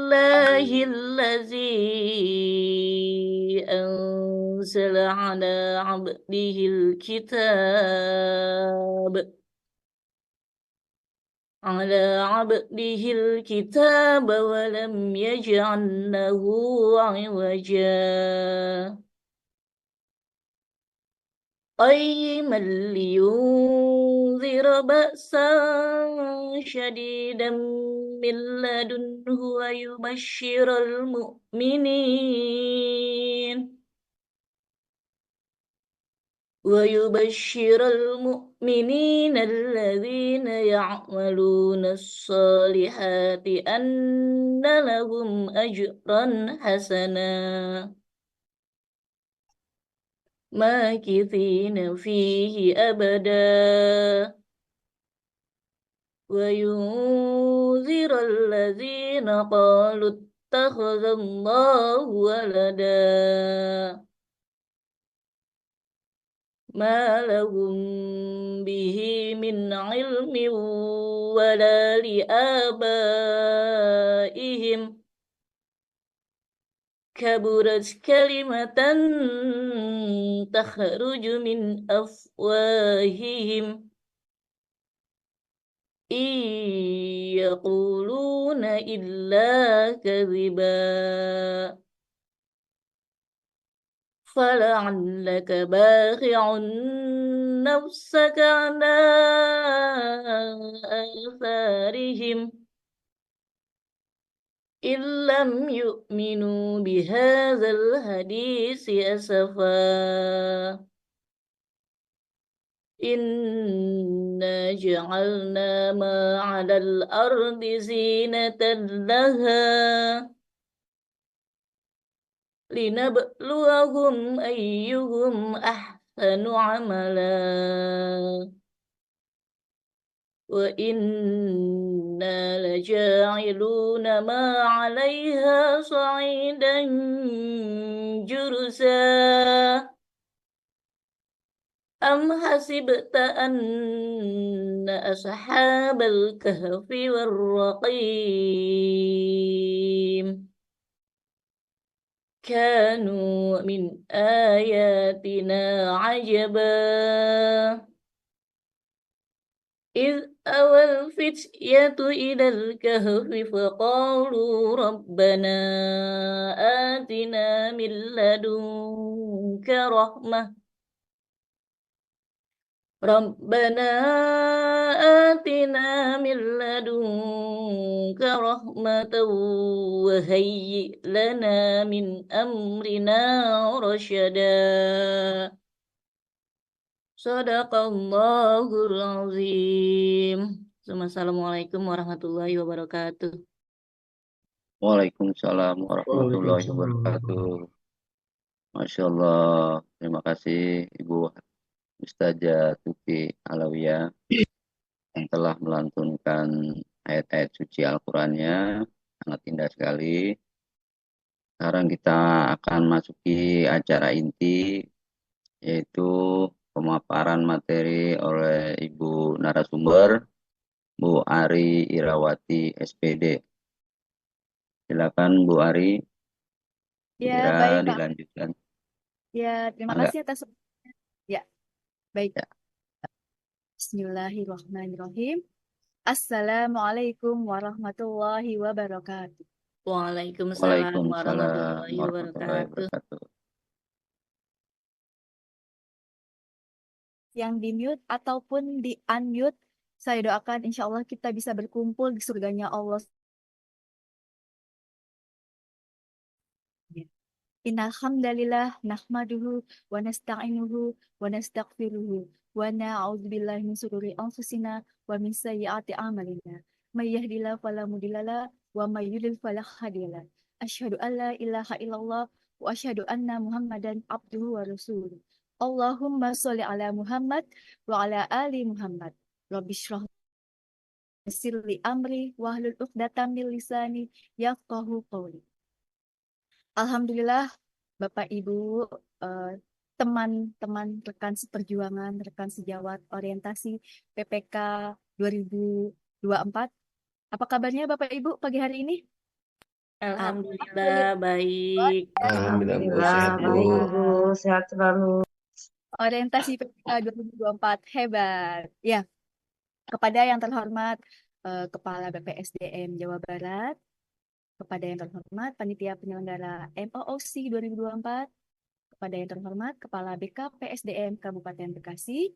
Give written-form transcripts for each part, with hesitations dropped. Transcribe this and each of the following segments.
الله الذي أنزل على عبده الكتاب ولم يجعل له عوجا قيما لينذر بأسا شديدا من لدنه ويبشر المؤمنين الذين يعملون الصالحات أن لهم أجرا حسنا ماكثين فيه أبدا وينذر الذين قالوا اتخذ الله ولدا ما لهم به من علم ولا لآبائهم كبرت كلمة تخرج من أفواههم إن يقولون إلا كذبا فلعلك باخع نفسك على آثارهم إن لم يؤمنوا بهذا الحديث أسفا إنا جعلنا ما على الأرض زينة لها لنبلوهم أيهم أحسن عملا وإنا لجاعلون ما عليها صعيدا جرزا أم حسبت أن أصحاب الكهف والرقيم كانوا من آياتنا عجبا إذ أوى الفتية إلى الكهف فقالوا آتنا من لدنك رحمة ربنا آتنا من لدنك رحمة وهيئ لنا من أمرنا رشدا Sadaqallahul azim. Assalamualaikum warahmatullahi wabarakatuh. Waalaikumsalam warahmatullahi wabarakatuh. Masya Allah, terima kasih Ibu Ustazah Tuti Alawiyah yang telah melantunkan ayat-ayat suci Al-Qurannya. Sangat indah sekali. Sekarang kita akan masuki acara inti, yaitu pemaparan materi oleh Ibu narasumber, Bu Ari Irawati SPD. Silakan Bu Ari, Ya, segera baik Pak. dilanjutkan. Ya, terima Mangga. kasih atas. Ya, baik. Ya. Bismillahirrahmanirrahim. Assalamualaikum warahmatullahi wabarakatuh. Waalaikumsalam warahmatullahi warahmatullahi wabarakatuh. wabarakatuh. Yang di-mute ataupun di-unmute, saya doakan insya Allah kita bisa berkumpul di surganya Allah. Innal hamdalillah nahmaduhu wa nasta'inuhu wa nastaghfiruhu wa na'udzubillahi min shururi anfusina wa min sayyiati a'malina. May yahdihillahu fala mudhillalah wa may yudlil fala hadiyalah. Asyhadu an la ilaha illallah wa asyhadu anna Muhammadan abduhu wa rasuluh. Allahumma sholli ala Muhammad wa ala ali Muhammad. Rabbi shrah li amri wahlul 'uqdatam min lisani yafqahu qawli. Alhamdulillah, Bapak Ibu, teman-teman rekan seperjuangan, rekan sejawat orientasi PPK 2024. Apa kabarnya Bapak Ibu pagi hari ini? Alhamdulillah Alhamdulillah. baik. Alhamdulillah Bu, Alhamdulillah, sehat Bu. baik Ibu, sehat selalu. Orientasi PPK 2024 hebat. Ya, kepada yang terhormat Kepala BPSDM Jawa Barat, kepada yang terhormat Panitia Penyelenggara MOOC 2024, kepada yang terhormat Kepala BKPSDM Kabupaten Bekasi,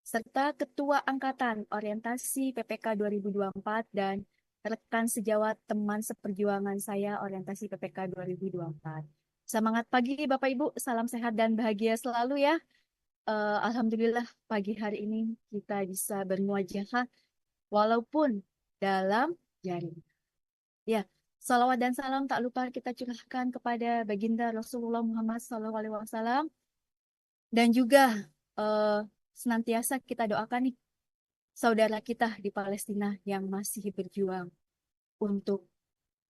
serta Ketua Angkatan Orientasi PPK 2024 dan rekan sejawat teman seperjuangan saya Orientasi PPK 2024. Semangat pagi Bapak Ibu, salam sehat dan bahagia selalu ya. Alhamdulillah pagi hari ini kita bisa bermuajahah walaupun dalam jaring. Ya, salawat dan salam tak lupa kita curahkan kepada baginda Rasulullah Muhammad SAW dan juga eh, senantiasa kita doakan nih saudara kita di Palestina yang masih berjuang untuk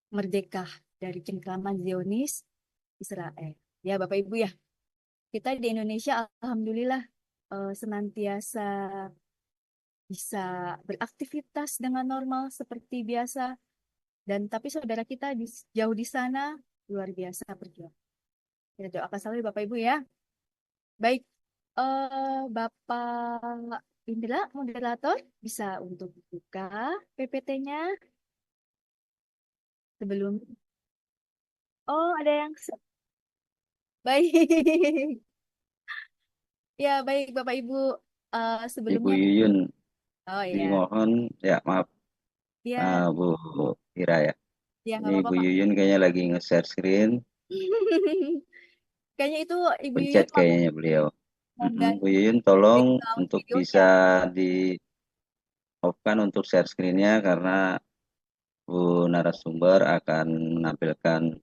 merdeka dari cengkraman Zionis Israel. Ya, Bapak Ibu ya, kita di Indonesia alhamdulillah senantiasa bisa beraktivitas dengan normal seperti biasa dan tapi saudara kita jauh di sana luar biasa berjuang. Kita doakan selalu Bapak Ibu ya. Baik, Bapak Indra moderator bisa untuk buka PPT-nya sebelum. Oh, ada yang baik. Ya, baik Bapak Ibu. Ibu Sebelumnya, Yuyun, oh ya, dimohon ya maaf ya, Bu Ira ya. ya Ini nggak apa-apa Ibu Pak. Yuyun kayaknya lagi nge-share screen, Kayaknya itu Ibu pencet Yuyun kayaknya beliau. Bu mau Yuyun tolong background untuk bisa videonya. di off-kan untuk share screen-nya karena Bu narasumber akan menampilkan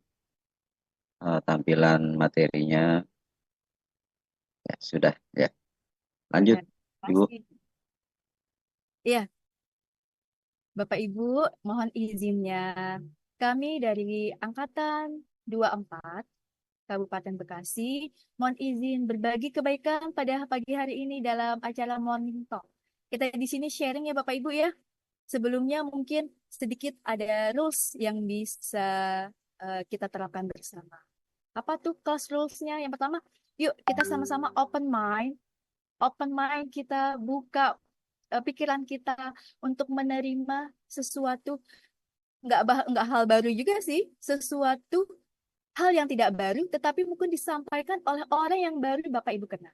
tampilan materinya. Ya, sudah ya. Lanjut Ya, Ibu. pasti. Iya, Bapak Ibu, mohon izinnya. Kami dari Angkatan 24 Kabupaten Bekasi, mohon izin berbagi kebaikan pada pagi hari ini dalam acara Morning Talk. Kita di sini sharing ya Bapak Ibu ya. Sebelumnya mungkin sedikit ada rules yang bisa kita terapkan bersama. Apa tuh class rules-nya? Yang pertama, yuk kita sama-sama open mind. Open mind kita buka pikiran kita untuk menerima sesuatu nggak hal baru juga sih, sesuatu hal yang tidak baru tetapi mungkin disampaikan oleh orang yang baru Bapak Ibu kenal.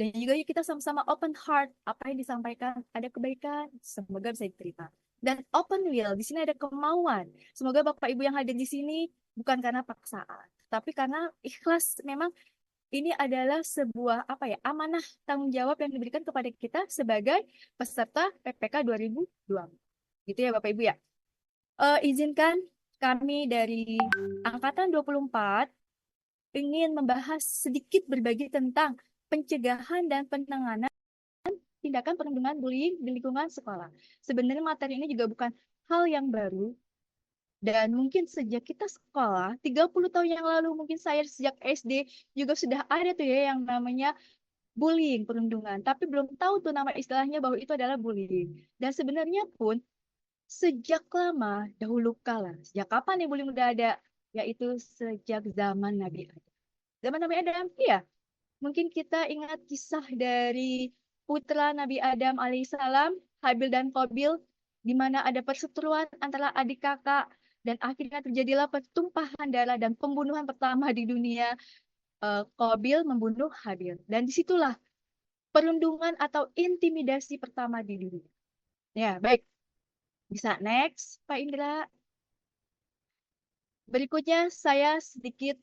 Dan juga yuk kita sama-sama open heart, apa yang disampaikan ada kebaikan, semoga bisa diterima. Dan open will, di sini ada kemauan. Semoga Bapak Ibu yang hadir di sini bukan karena paksaan, tapi karena ikhlas. Memang ini adalah sebuah apa ya, amanah tanggung jawab yang diberikan kepada kita sebagai peserta PPK 2020. Gitu ya Bapak Ibu ya. Izinkan kami dari Angkatan 24 ingin membahas sedikit berbagi tentang pencegahan dan penanganan tindakan perundungan bullying di lingkungan sekolah. Sebenarnya materi ini juga bukan hal yang baru, dan mungkin sejak kita sekolah, 30 tahun yang lalu, mungkin saya sejak SD juga sudah ada tuh ya yang namanya bullying, perundungan. Tapi belum tahu tuh nama istilahnya bahwa itu adalah bullying. Dan sebenarnya pun sejak lama, dahulu kala, sejak kapan nih bullying udah ada? Yaitu sejak zaman Nabi Adam. Zaman Nabi Adam, iya. Mungkin kita ingat kisah dari putra Nabi Adam alaihissalam, Habil dan Qabil, di mana ada perseteruan antara adik kakak, dan akhirnya terjadilah pertumpahan darah dan pembunuhan pertama di dunia. Qabil membunuh Habil. Dan disitulah perundungan atau intimidasi pertama di dunia. Ya, baik. Bisa next, Pak Indra. Berikutnya saya sedikit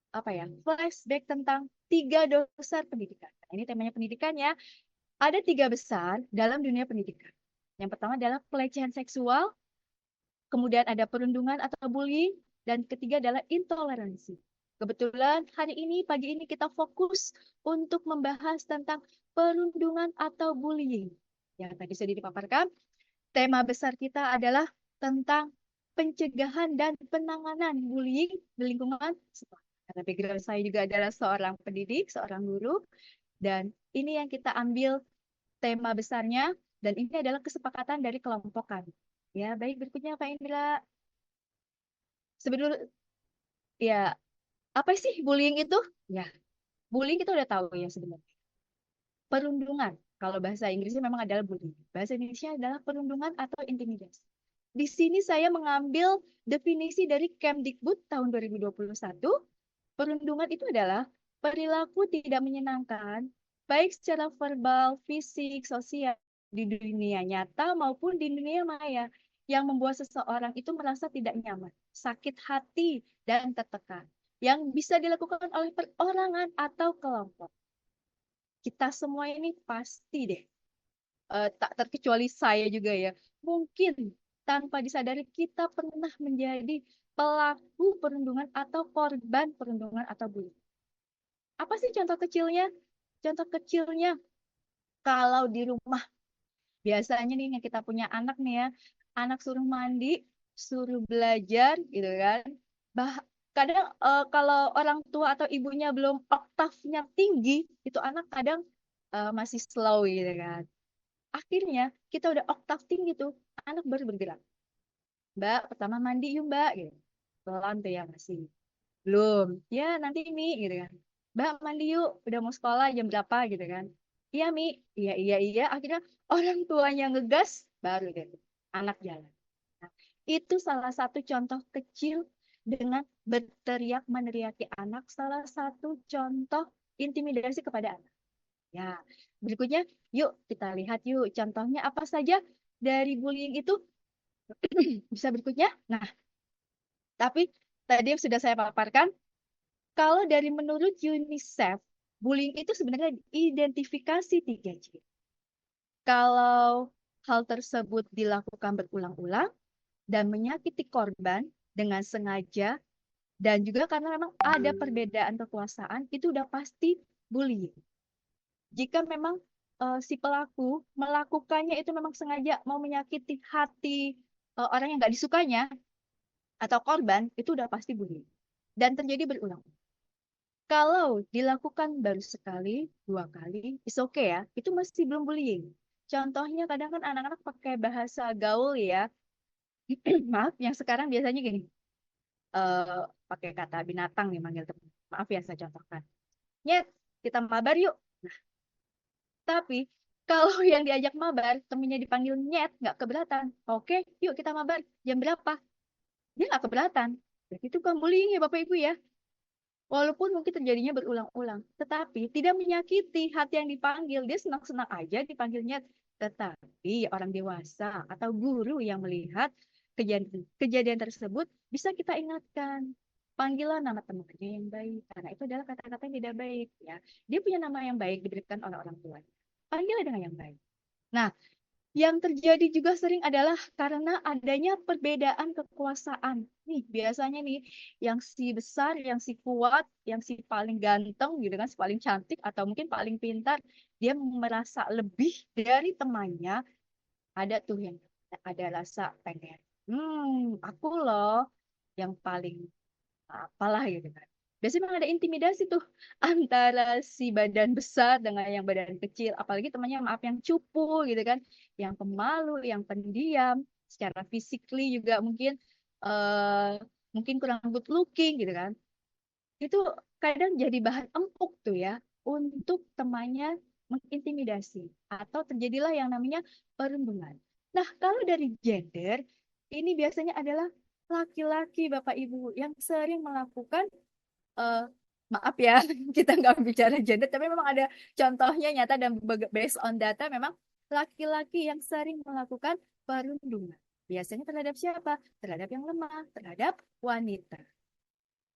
apa ya, flashback tentang 3 dosa pendidikan. Nah, ini temanya pendidikan ya. Ada 3 besar dalam dunia pendidikan. Yang pertama adalah pelecehan seksual, kemudian ada perundungan atau bullying, dan ketiga adalah intoleransi. Kebetulan hari ini, pagi ini kita fokus untuk membahas tentang perundungan atau bullying. Yang tadi sudah dipaparkan, tema besar kita adalah tentang pencegahan dan penanganan bullying di lingkungan sekolah. Karena background saya juga adalah seorang pendidik, seorang guru, dan ini yang kita ambil tema besarnya, dan ini adalah kesepakatan dari kelompokan. Ya, baik berikutnya Pak Indra. Sebenarnya ya apa sih bullying itu? Ya, bullying kita udah tahu ya sebenarnya. Perundungan. Kalau bahasa Inggrisnya memang adalah bullying. Bahasa Indonesia adalah perundungan atau intimidasi. Di sini saya mengambil definisi dari Kemdikbud tahun 2021. Perundungan itu adalah perilaku tidak menyenangkan, baik secara verbal, fisik, sosial, di dunia nyata maupun di dunia maya, yang membuat seseorang itu merasa tidak nyaman, sakit hati, dan tertekan, yang bisa dilakukan oleh perorangan atau kelompok. Kita semua ini pasti deh, tak terkecuali saya juga ya, mungkin tanpa disadari kita pernah menjadi pelaku perundungan atau korban perundungan atau bullying. Apa sih contoh kecilnya? Contoh kecilnya kalau di rumah biasanya nih yang kita punya anak nih ya, anak suruh mandi, suruh belajar gitu kan. Bah kadang kalau orang tua atau ibunya belum oktavnya tinggi, itu anak kadang masih slow gitu kan. Akhirnya kita udah oktav tinggi tuh, anak baru bergerak. Mbak, pertama mandi yuk Mbak gitu. Pelan tuh ya masih. Belum. Ya, nanti Mi gitu kan. Mbak, mandi yuk. Udah mau sekolah jam berapa gitu kan. Iya, Mi. Iya, iya, iya. Akhirnya orang tuanya ngegas, baru deh tuh, anak jalan. Nah, itu salah satu contoh kecil dengan berteriak meneriaki anak. Salah satu contoh intimidasi kepada anak. Ya, berikutnya yuk kita lihat yuk contohnya apa saja dari bullying itu. Bisa berikutnya. Nah, tapi tadi yang sudah saya paparkan, kalau dari menurut UNICEF, bullying itu sebenarnya identifikasi 3 ciri. Kalau hal tersebut dilakukan berulang-ulang dan menyakiti korban dengan sengaja, dan juga karena memang ada perbedaan kekuasaan, itu udah pasti bullying. Jika memang si pelaku melakukannya itu memang sengaja mau menyakiti hati orang yang nggak disukanya atau korban, itu udah pasti bullying. Dan terjadi berulang. Kalau dilakukan baru sekali, 2 kali, is okay ya. Itu masih belum bullying. Contohnya kadang kan anak-anak pakai bahasa gaul ya. Maaf, yang sekarang biasanya gini. eh pakai kata binatang nih manggil teman. Maaf ya saya contohkan. Nyet, kita mabar yuk. Nah, tapi kalau yang diajak mabar, temennya dipanggil nyet, nggak keberatan. Oke, yuk kita mabar. Jam berapa? Dia nggak keberatan. Berarti itu bukan bullying ya Bapak Ibu ya. Walaupun mungkin terjadinya berulang-ulang, tetapi tidak menyakiti hati yang dipanggil. Dia senang-senang aja dipanggilnya. Tetapi orang dewasa atau guru yang melihat kejadian tersebut bisa kita ingatkan. Panggilan nama temannya yang baik. Karena itu adalah kata-kata yang tidak baik. Ya. Dia punya nama yang baik diberikan oleh orang tua. Panggilnya dengan yang baik. Nah, yang terjadi juga sering adalah karena adanya perbedaan kekuasaan. Nih, biasanya nih, yang si besar, yang si kuat, yang si paling ganteng gitu kan, si paling cantik atau mungkin paling pintar, dia merasa lebih dari temannya, ada tuh yang ada rasa pengen. Aku loh yang paling apalah gitu kan. Biasanya memang ada intimidasi tuh antara si badan besar dengan yang badan kecil. Apalagi temannya maaf yang cupu gitu kan. Yang pemalu, yang pendiam. Secara physically juga mungkin kurang good looking gitu kan. Itu kadang jadi bahan empuk tuh ya untuk temannya mengintimidasi. Atau terjadilah yang namanya perundungan. Nah, kalau dari gender, ini biasanya adalah laki-laki Bapak Ibu yang sering melakukan eh, maaf ya, kita nggak bicara gender, tapi memang ada contohnya nyata dan based on data memang laki-laki yang sering melakukan perundungan. Biasanya terhadap siapa? Terhadap yang lemah, terhadap wanita.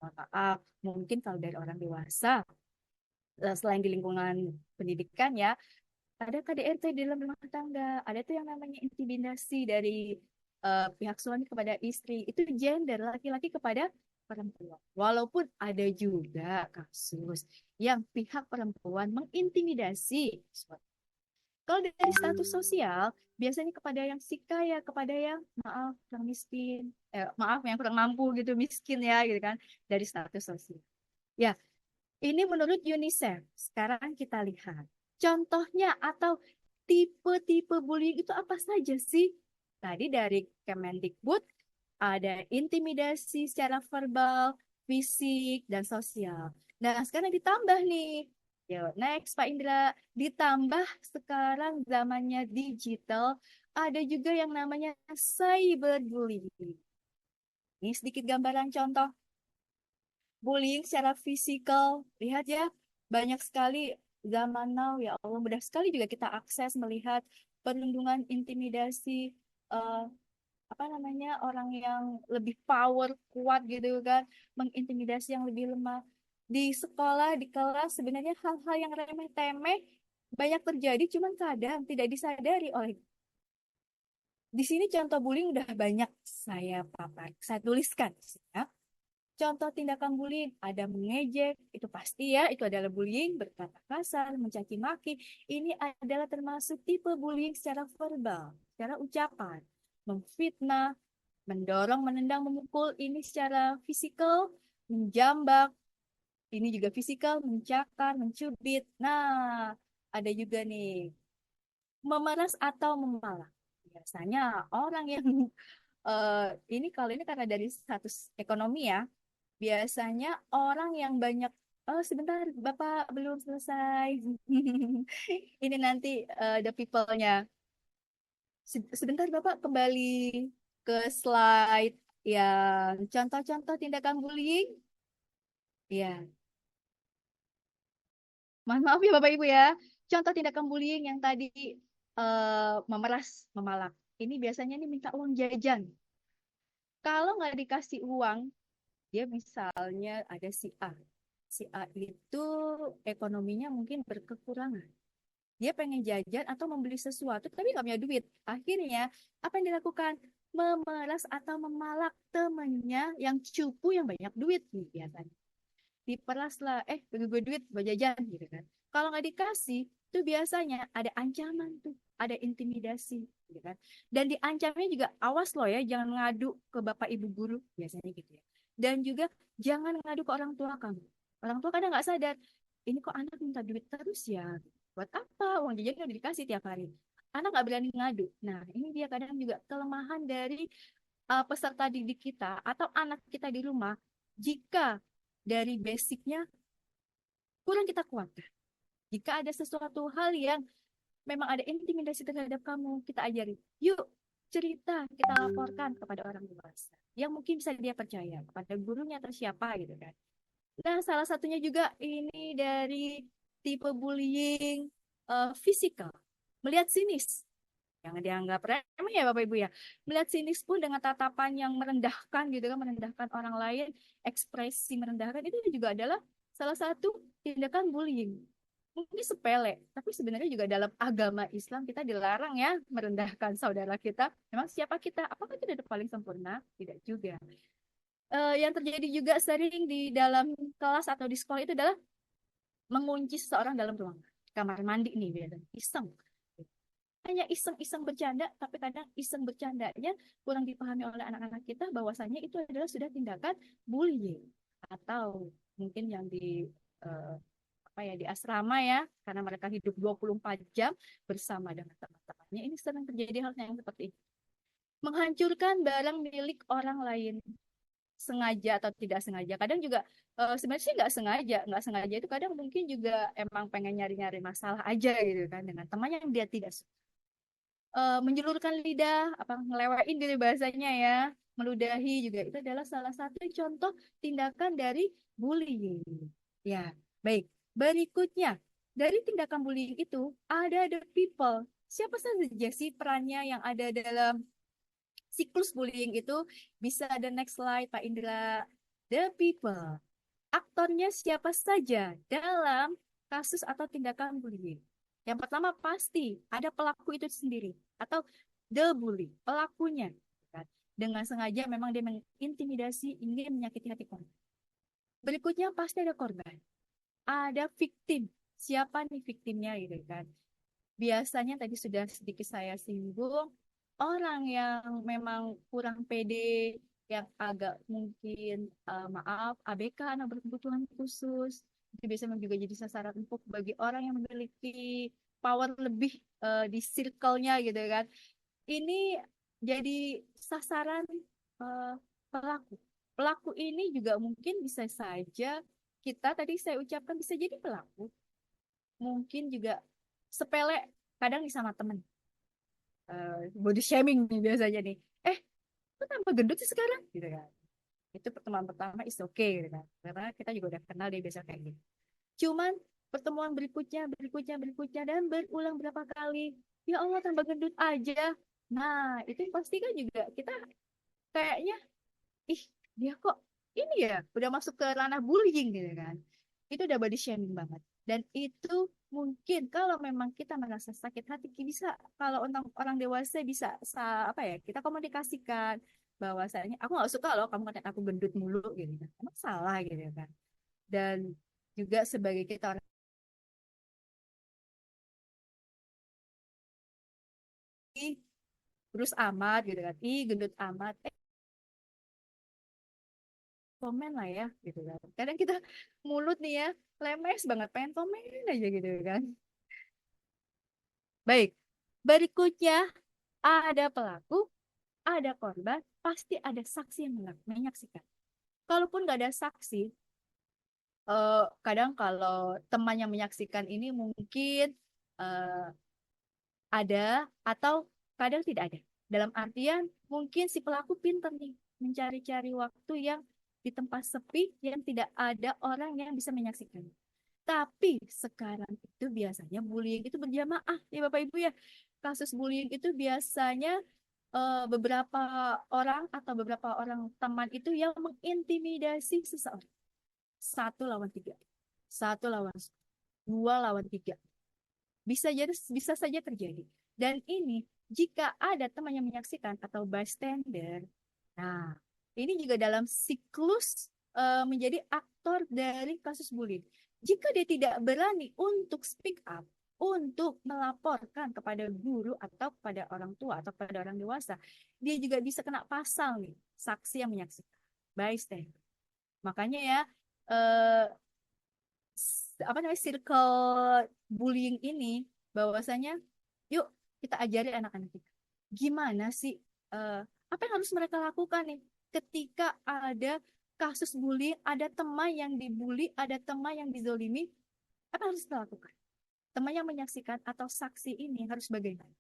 Maaf, mungkin kalau dari orang dewasa, selain di lingkungan pendidikan ya, ada KDRT di dalam rumah tangga, ada tuh yang namanya intimidasi dari pihak suami kepada istri, itu gender laki-laki kepada perempuan. Walaupun ada juga kasus yang pihak perempuan mengintimidasi suami. Kalau dari status sosial, biasanya kepada yang si kaya, kepada yang maaf yang miskin, maaf yang kurang mampu gitu, miskin ya gitu kan, dari status sosial. Ya, ini menurut UNICEF. Sekarang kita lihat contohnya atau tipe-tipe bullying itu apa saja sih? Tadi dari Kemendikbud ada intimidasi secara verbal, fisik, dan sosial. Nah, sekarang ditambah nih. Yuk, next Pak Indra. Ditambah sekarang zamannya digital, ada juga yang namanya cyberbullying. Ini sedikit gambaran contoh bullying secara fisikal. Lihat ya, banyak sekali zaman now, ya Allah, mudah sekali juga kita akses melihat perlindungan intimidasi eh, apa namanya orang yang lebih power kuat gitu kan, mengintimidasi yang lebih lemah. Di sekolah, di kelas sebenarnya hal-hal yang remeh-temeh banyak terjadi, cuman kadang tidak disadari oleh. Di sini contoh bullying udah banyak saya tuliskan ya. Contoh tindakan bullying, ada mengejek, itu pasti ya, itu adalah bullying, berkata kasar, mencaci maki. Ini adalah termasuk tipe bullying secara verbal, secara ucapan. Memfitnah, mendorong, menendang, memukul, ini secara fisikal, menjambak, ini juga fisikal, mencakar, mencubit. Nah, ada juga nih, memeras atau memalak. Biasanya orang yang ini kalau ini karena dari status ekonomi ya, biasanya orang yang banyak, oh sebentar Bapak belum selesai. Ini nanti the people-nya. Sebentar Bapak kembali ke slide yang contoh-contoh tindakan bullying. Ya, mohon maaf ya Bapak Ibu ya. Contoh tindakan bullying yang tadi memeras, memalak. Ini biasanya nih minta uang jajan. Kalau nggak dikasih uang, dia misalnya ada si A. Si A itu ekonominya mungkin berkekurangan. Dia pengen jajan atau membeli sesuatu, tapi nggak punya duit. Akhirnya, apa yang dilakukan? Memeras atau memalak temennya yang cupu yang banyak duit nih biasanya. Diperas lah, bagi gue duit, gue jajan gitu kan. Kalau nggak dikasih, tuh biasanya ada ancaman tuh, ada intimidasi gitu kan. Dan diancamnya juga, awas loh ya, jangan ngadu ke bapak ibu guru, biasanya gitu ya. Dan juga jangan ngadu ke orang tua kamu. Orang tua kadang nggak sadar, ini kok anak minta duit terus ya. Buat apa? Uang jajan udah dikasih tiap hari. Anak nggak berani ngadu. Nah, ini dia kadang juga kelemahan dari peserta didik kita atau anak kita di rumah. Jika dari basicnya kurang kita kuatkan. Jika ada sesuatu hal yang memang ada intimidasi terhadap kamu, kita ajari. Yuk, cerita, kita laporkan kepada orang dewasa. Yang mungkin bisa dia percaya, kepada gurunya atau siapa gitu kan. Nah, salah satunya juga ini dari tipe bullying fisikal. Melihat sinis. Yang dianggap remeh ya Bapak Ibu ya. Melihat sinis pun dengan tatapan yang merendahkan gitu kan, merendahkan orang lain, ekspresi merendahkan itu juga adalah salah satu tindakan bullying. Mungkin sepele, tapi sebenarnya juga dalam agama Islam kita dilarang ya merendahkan saudara kita. Memang siapa kita? Apakah kita udah paling sempurna? Tidak juga. Yang terjadi juga sering di dalam kelas atau di sekolah itu adalah mengunci seseorang dalam ruangan. Kamar mandi nih biasanya. Iseng. Hanya iseng-iseng bercanda, tapi kadang iseng bercandanya kurang dipahami oleh anak-anak kita bahwasanya itu adalah sudah tindakan bullying atau mungkin yang di eh, apa ya di asrama ya, karena mereka hidup 24 jam bersama dengan teman-temannya. Ini sering terjadi hal yang seperti ini. Menghancurkan barang milik orang lain sengaja atau tidak sengaja. Kadang juga sebenarnya sih nggak sengaja itu kadang mungkin juga emang pengen nyari-nyari masalah aja gitu kan dengan teman yang dia tidak suka. Menjulurkan lidah, apa ngelewain gitu bahasanya ya, meludahi juga itu adalah salah satu contoh tindakan dari bullying. Ya, baik. Berikutnya, dari tindakan bullying itu ada the people. Siapa saja sih perannya yang ada dalam siklus bullying itu? Bisa ada next slide, Pak Indra. The people. Aktornya siapa saja dalam kasus atau tindakan bullying? Yang pertama pasti ada pelaku itu sendiri atau the bully, pelakunya. Kan? Dengan sengaja memang dia mengintimidasi, ingin menyakiti hati korban. Berikutnya pasti ada korban, ada victim. Siapa nih victimnya gitu kan? Biasanya tadi sudah sedikit saya singgung, orang yang memang kurang pede, yang agak mungkin maaf ABK anak berkebutuhan khusus, itu biasanya juga jadi sasaran empuk bagi orang yang memiliki power lebih di circle-nya gitu kan. Ini jadi sasaran eh, pelaku. Pelaku ini juga mungkin bisa saja kita tadi saya ucapkan bisa jadi pelaku. Mungkin juga sepele kadang nih sama temen. Body shaming nih biasanya nih. Kok tambah gendut sih sekarang? Gitu kan. Itu pertemuan pertama is okay gitu kan. Karena kita juga udah kenal dia biasa kayak gitu. Cuman pertemuan berikutnya dan berulang berapa kali. Ya Allah tambah gendut aja. Nah, itu pasti kan juga kita kayaknya, ih dia kok ini ya udah masuk ke ranah bullying gitu kan. Itu udah body shaming banget. Dan itu mungkin kalau memang kita merasa sakit hati bisa, kalau untuk orang dewasa bisa apa ya, kita komunikasikan bahwasanya aku nggak suka loh kamu ngatain aku gendut mulu gitu kan. Emang salah gitu kan. Dan juga sebagai kita orang ih, terus amat gitu kan, ih gendut amat, komen lah ya gitu kan. Kadang kita mulut nih ya lemes banget pengen komen aja gitu kan. Baik, berikutnya ada pelaku, ada korban, pasti ada saksi yang menyaksikan. Kalaupun nggak ada saksi, kadang kalau teman yang menyaksikan ini mungkin eh, ada atau kadang tidak ada. Dalam artian mungkin si pelaku pintar nih mencari-cari waktu yang di tempat sepi yang tidak ada orang yang bisa menyaksikan. Tapi sekarang itu biasanya bullying itu berjamaah ya Bapak Ibu ya. Kasus bullying itu biasanya beberapa orang atau beberapa orang teman itu yang mengintimidasi seseorang. Satu lawan tiga. Satu lawan dua lawan tiga. Bisa saja terjadi. Dan ini jika ada teman yang menyaksikan atau bystander, nah ini juga dalam siklus menjadi aktor dari kasus bullying. Jika dia tidak berani untuk speak up, untuk melaporkan kepada guru atau kepada orang tua atau kepada orang dewasa, dia juga bisa kena pasal nih, saksi yang menyaksikan, bystander. Makanya ya, eh, apa namanya circle bullying ini bahwasanya yuk kita ajari anak-anak kita gimana sih eh, apa yang harus mereka lakukan nih ketika ada kasus bullying, ada teman yang dibully, ada teman yang dizolimi, apa yang harus kita lakukan? Teman yang menyaksikan atau saksi ini harus bagaimana?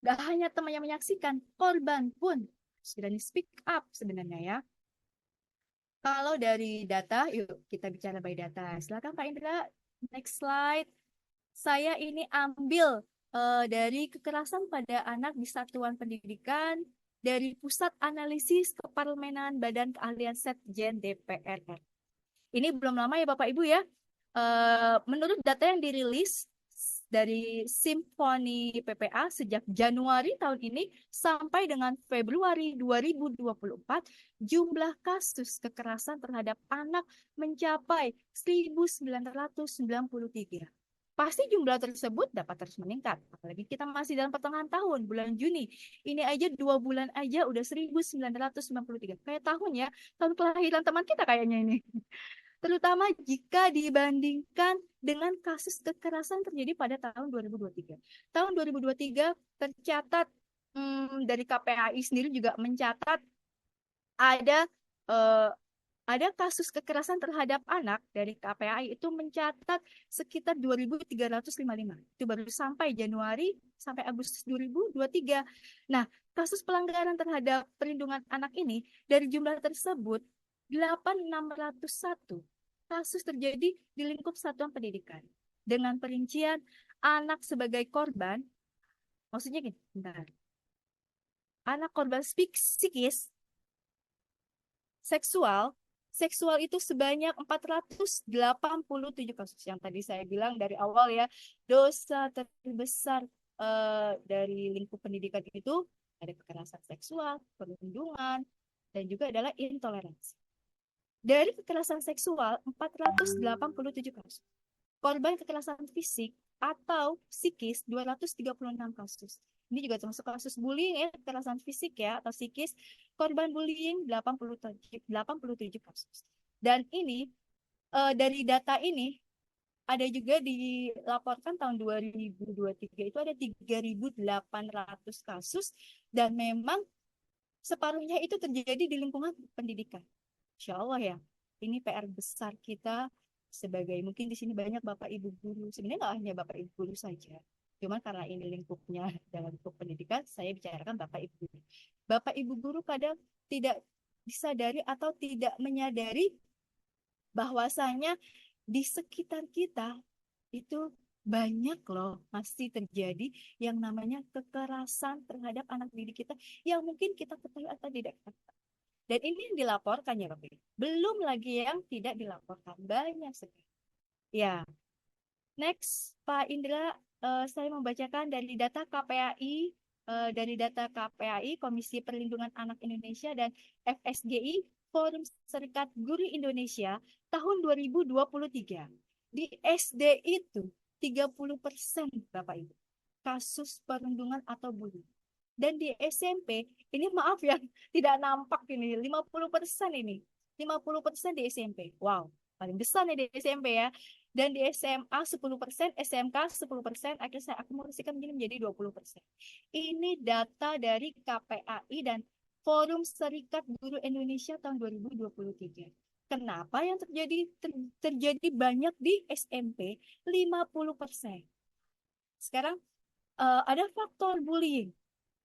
Gak hanya teman yang menyaksikan, korban pun sudah speak up sebenarnya ya. Kalau dari data, yuk kita bicara by data. Silakan Pak Indra, next slide. Saya ini ambil dari kekerasan pada anak di satuan pendidikan dari Pusat Analisis Keparlemenan Badan Keahlian Setjen DPR RI. Ini belum lama ya Bapak Ibu ya. Menurut data yang dirilis dari Simfoni PPA sejak Januari tahun ini sampai dengan Februari 2024, jumlah kasus kekerasan terhadap anak mencapai 1.993. Pasti jumlah tersebut dapat terus meningkat. Apalagi kita masih dalam pertengahan tahun, bulan Juni. Ini aja 2 bulan aja udah 1.993. Kayak tahun ya, tahun kelahiran teman kita kayaknya ini. Terutama jika dibandingkan dengan kasus kekerasan terjadi pada tahun 2023. Tahun 2023 tercatat dari KPAI sendiri juga mencatat ada eh, ada kasus kekerasan terhadap anak dari KPAI itu mencatat sekitar 2.355. Itu baru sampai Januari sampai Agustus 2023. Nah, kasus pelanggaran terhadap perlindungan anak ini dari jumlah tersebut 8.601 kasus terjadi di lingkup satuan pendidikan. Dengan perincian anak sebagai korban, maksudnya gini, bentar. Anak korban psikis, seksual itu sebanyak 487 kasus. Yang tadi saya bilang dari awal ya, dosa terbesar dari lingkup pendidikan itu ada kekerasan seksual, perundungan, dan juga adalah intoleransi. Dari kekerasan seksual, 487 kasus. Korban kekerasan fisik atau psikis, 236 kasus. Ini juga termasuk kasus bullying ya, kekerasan fisik ya, atau psikis. Korban bullying 87 kasus. Dan ini, dari data ini, ada juga dilaporkan tahun 2023 itu ada 3.800 kasus. Dan memang separuhnya itu terjadi di lingkungan pendidikan. Insya Allah ya, ini PR besar kita sebagai, mungkin di sini banyak Bapak Ibu guru. Sebenarnya nggak hanya Bapak Ibu guru saja. Cuman karena ini lingkupnya dalam lingkup pendidikan, saya bicarakan Bapak Ibu guru. Bapak Ibu guru kadang tidak disadari atau tidak menyadari bahwasanya di sekitar kita itu banyak loh masih terjadi yang namanya kekerasan terhadap anak didik kita yang mungkin kita ketahui atau tidak ketahui. Dan ini yang dilaporkan ya Bapak. Belum lagi yang tidak dilaporkan. Banyak sekali. Ya, next Pak Indra, saya membacakan dari data KPAI, Komisi Perlindungan Anak Indonesia dan FSGI, Forum Serikat Guru Indonesia, tahun 2023. Di SD itu 30% Bapak Ibu kasus perundungan atau bullying. Dan di SMP, ini maaf ya, tidak nampak ini, 50% ini. 50% di SMP. Wow, paling besar nih di SMP ya. Dan di SMA 10%, SMK 10%, akhirnya saya akumulasikan menjadi 20%. Ini data dari KPAI dan Forum Serikat Guru Indonesia tahun 2023. Kenapa yang terjadi banyak di SMP 50%? Sekarang ada faktor bullying.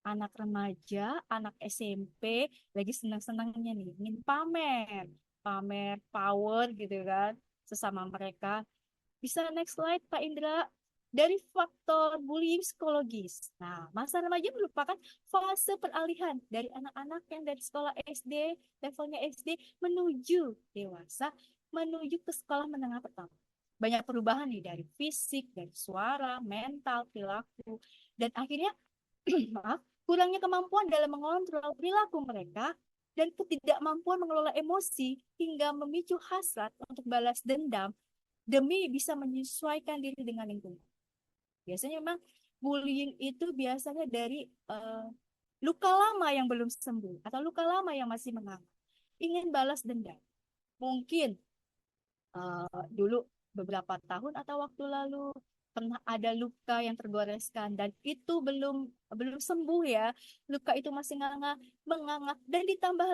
Anak remaja, anak SMP lagi senang-senangnya nih, ingin pamer power gitu kan, sesama mereka. Bisa next slide Pak Indra. Dari faktor bullying psikologis. Nah, masa remaja merupakan fase peralihan dari anak-anak yang dari sekolah SD, levelnya SD, menuju dewasa, menuju ke sekolah menengah pertama. Banyak perubahan nih dari fisik, dari suara, mental, perilaku, dan akhirnya maaf, kurangnya kemampuan dalam mengontrol perilaku mereka dan ketidakmampuan mengelola emosi hingga memicu hasrat untuk balas dendam demi bisa menyesuaikan diri dengan lingkungan. Biasanya memang bullying itu biasanya dari luka lama yang belum sembuh atau luka lama yang masih menganga. Ingin balas dendam. Mungkin dulu beberapa tahun atau waktu lalu pernah ada luka yang tergoreskan dan itu belum sembuh ya. Luka itu masih menganga dan ditambah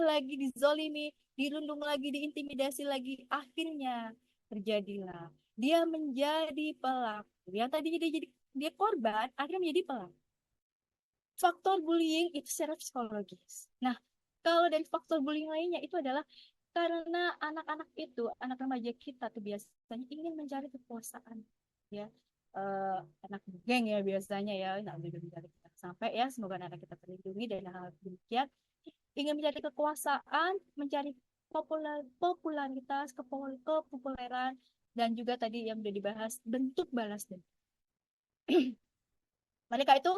lagi dizolimi, dirundung lagi, diintimidasi lagi, akhirnya terjadilah dia menjadi pelaku. Yang tadinya dia korban, akhirnya menjadi pelaku. Faktor bullying itu secara psikologis. Nah, kalau dari faktor bullying lainnya itu adalah karena anak-anak itu, anak remaja kita tuh biasanya ingin mencari kekuasaan, ya. Anak geng ya biasanya ya, nah, sampai ya, semoga anak kita terlindungi dari hal demikian. Ingin mencari kekuasaan, mencari popularitas, kepopuleran, dan juga tadi yang sudah dibahas bentuk balas dendam. Mereka itu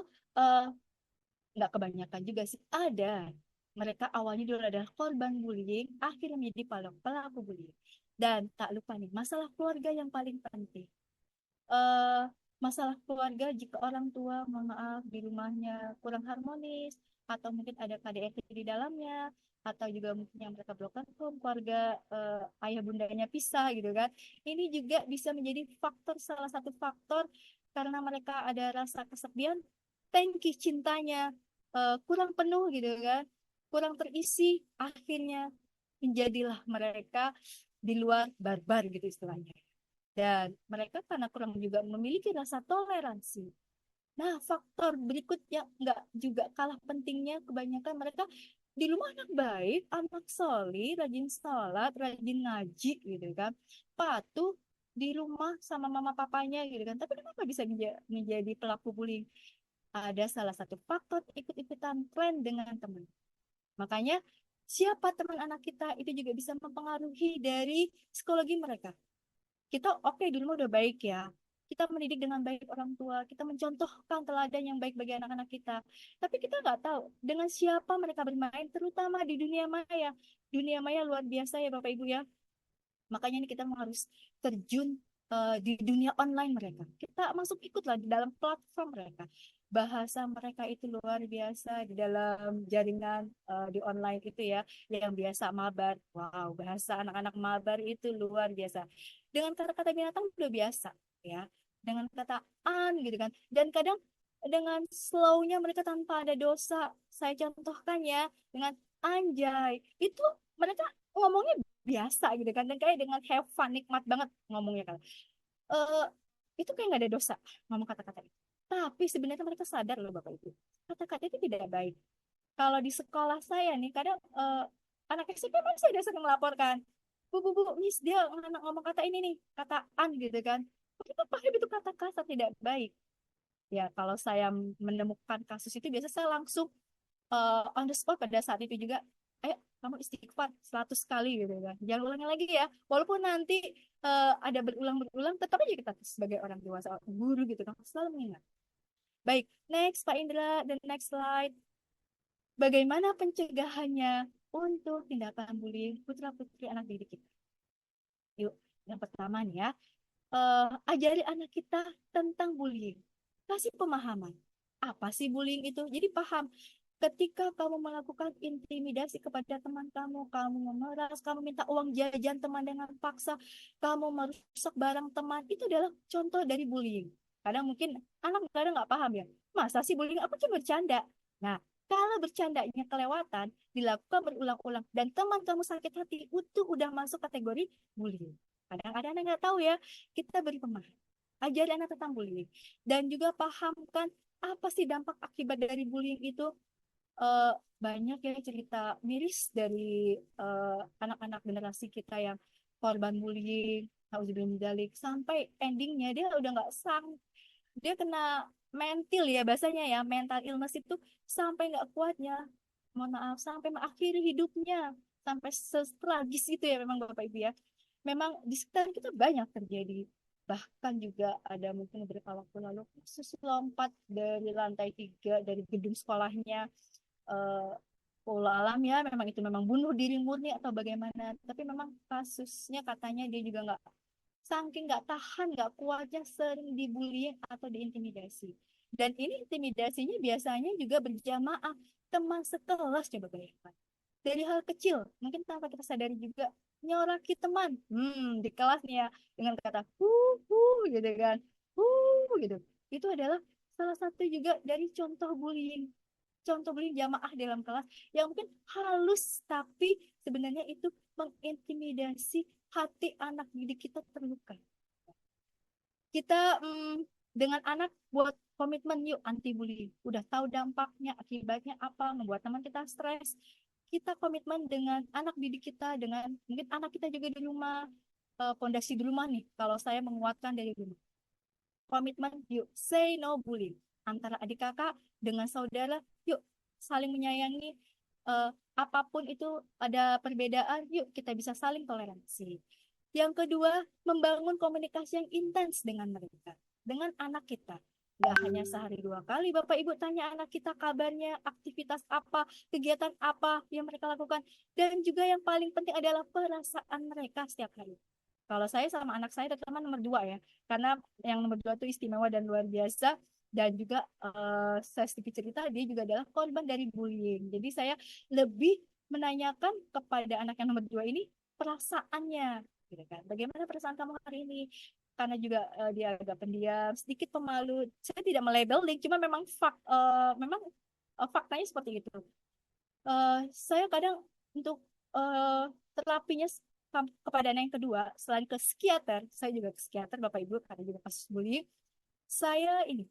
nggak kebanyakan juga sih, ada. Mereka awalnya dulu adalah korban bullying, akhirnya menjadi pelaku bullying. Dan tak lupa nih, masalah keluarga yang paling penting. Masalah keluarga jika orang tua, mohon maaf, di rumahnya kurang harmonis, atau mungkin ada KDRT di dalamnya, atau juga mungkin yang mereka broken home, keluarga ayah bundanya pisah gitu kan. Ini juga bisa menjadi salah satu faktor karena mereka ada rasa kesepian, tangki cintanya kurang penuh gitu kan, kurang terisi, akhirnya menjadilah mereka di luar barbar gitu istilahnya. Dan mereka karena kurang juga memiliki rasa toleransi. Nah, faktor berikut yang nggak juga kalah pentingnya, kebanyakan mereka di rumah anak baik, anak solih, rajin sholat, rajin ngaji gitu kan, patuh di rumah sama mama papanya gitu kan. Tapi kenapa bisa menjadi pelaku bullying? Ada salah satu faktor ikut-ikutan tren dengan teman. Makanya siapa teman anak kita itu juga bisa mempengaruhi dari psikologi mereka. Kita oke, di rumah udah baik ya. Kita mendidik dengan baik orang tua, kita mencontohkan teladan yang baik bagi anak-anak kita. Tapi kita nggak tahu dengan siapa mereka bermain, terutama di dunia maya. Dunia maya luar biasa ya Bapak Ibu ya. Makanya ini kita harus terjun di dunia online mereka. Kita masuk ikutlah di dalam platform mereka. Bahasa mereka itu luar biasa di dalam jaringan di online itu ya, yang biasa mabar. Wow, bahasa anak-anak mabar itu luar biasa. Dengan kata-kata binatang udah biasa ya. Dengan kata an gitu kan. Dan kadang dengan slownya mereka tanpa ada dosa. Saya contohkan ya dengan anjay. Itu mereka ngomongnya biasa gitu kan, dan kayak dengan have fun, nikmat banget ngomongnya kan. Eh, itu kayak nggak ada dosa ngomong kata-kata itu. Tapi sebenarnya mereka sadar loh Bapak Ibu, kata-kata itu tidak baik. Kalau di sekolah saya nih, kadang anak SMP masih ada sering melaporkan, bu, Miss dia ngomong kata ini nih, kata an gitu kan. Kita paham itu kata kasar tidak baik. Ya, kalau saya menemukan kasus itu, biasa saya langsung on the spot pada saat itu juga, ayo kamu istighfar 100 kali gitu kan. Jangan ulangi lagi ya. Walaupun nanti ada berulang-berulang, tetap aja kita sebagai orang dewasa, guru gitu kan, selalu mengingat. Baik, next Pak Indra, the next slide. Bagaimana pencegahannya untuk tindakan bullying putra-putri anak didik kita? Yuk, yang pertama nih ya, ajari anak kita tentang bullying. Kasih pemahaman. Apa sih bullying itu? Jadi paham. Ketika kamu melakukan intimidasi kepada teman kamu memeras, kamu minta uang jajan teman dengan paksa, kamu merusak barang teman, itu adalah contoh dari bullying. Kadang mungkin anak kadang nggak paham ya. Masa sih bullying? Apa cuma bercanda? Nah, kalau bercandanya kelewatan, dilakukan berulang-ulang, dan teman kamu sakit hati, itu udah masuk kategori bullying. Kadang-kadang anak nggak tahu ya, kita beri pemahaman. Ajari anak tentang bullying. Dan juga pahamkan apa sih dampak akibat dari bullying itu. Eh, Banyak ya cerita miris dari anak-anak generasi kita yang korban bullying, nauzubillah min dzalik, sampai endingnya dia udah nggak sang, dia kena mental ya bahasanya ya, mental illness itu, sampai nggak kuatnya, mohon maaf, sampai mengakhiri hidupnya, sampai tragis itu ya memang Bapak Ibu ya. Memang di sekitar kita banyak terjadi. Bahkan juga ada mungkin beberapa waktu lalu kasus lompat dari lantai 3 dari gedung sekolahnya. eh alam ya, memang itu memang bunuh diri murni atau bagaimana. Tapi memang kasusnya katanya dia juga nggak, saking nggak tahan, nggak kuatnya, sering dibullying atau diintimidasi. Dan ini intimidasinya biasanya juga berjamaah, teman sekelas, coba bayangkan. Dari hal kecil, mungkin tanpa kita sadari juga, nyoraki teman, di kelas nih ya, dengan kata, gitu kan, gitu. Itu adalah salah satu juga dari contoh bullying jamaah dalam kelas, yang mungkin halus, tapi sebenarnya itu mengintimidasi hati anak didik kita terluka. Kita dengan anak buat komitmen yuk anti bullying. Udah tahu dampaknya, akibatnya apa, membuat teman kita stres. Kita komitmen dengan anak didik kita, dengan mungkin anak kita juga di rumah, fondasi di rumah nih. Kalau saya menguatkan dari rumah, komitmen yuk say no bullying antara adik kakak dengan saudara, yuk saling menyayangi, apapun itu ada perbedaan, yuk kita bisa saling toleransi. Yang kedua, membangun komunikasi yang intens dengan mereka, dengan anak kita. Gak hanya sehari 2 kali Bapak Ibu tanya anak kita kabarnya, aktivitas apa, kegiatan apa yang mereka lakukan. Dan juga yang paling penting adalah perasaan mereka setiap hari. Kalau saya sama anak saya terutama nomor 2 ya, karena yang nomor 2 itu istimewa dan luar biasa. Dan juga saya sedikit cerita, dia juga adalah korban dari bullying. Jadi saya lebih menanyakan kepada anak yang nomor 2 ini perasaannya, gitu kan. Bagaimana perasaan kamu hari ini? Karena juga dia agak pendiam, sedikit pemalu. Saya tidak melabeling, cuma memang faktanya seperti itu. Saya kadang untuk terapinya kepada anak yang kedua, selain ke psikiater, saya juga ke psikiater Bapak Ibu karena juga kasus bullying. Saya ini,